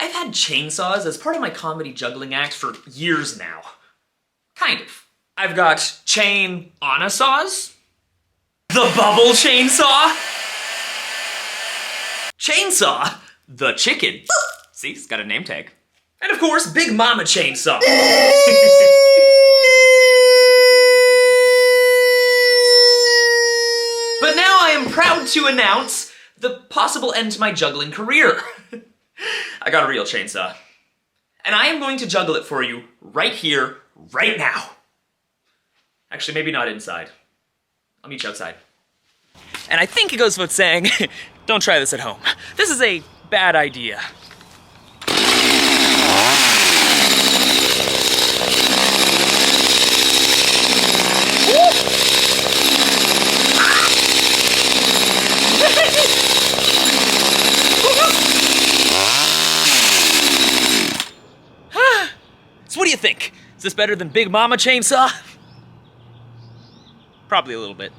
I've had chainsaws as part of my comedy juggling act for years now. Kind of. I've got chain-on-a-saws, the bubble chainsaw, Chainsaw, the chicken. See, it's got a name tag. And of course, Big Mama Chainsaw. But now I am proud to announce the possible end to my juggling career. I got a real chainsaw. And I am going to juggle it for you right here, right now. Actually, maybe not inside. I'll meet you outside. And I think it goes without saying, don't try this at home. This is a bad idea. So what do you think? Is this better than Big Mama Chainsaw? Probably a little bit.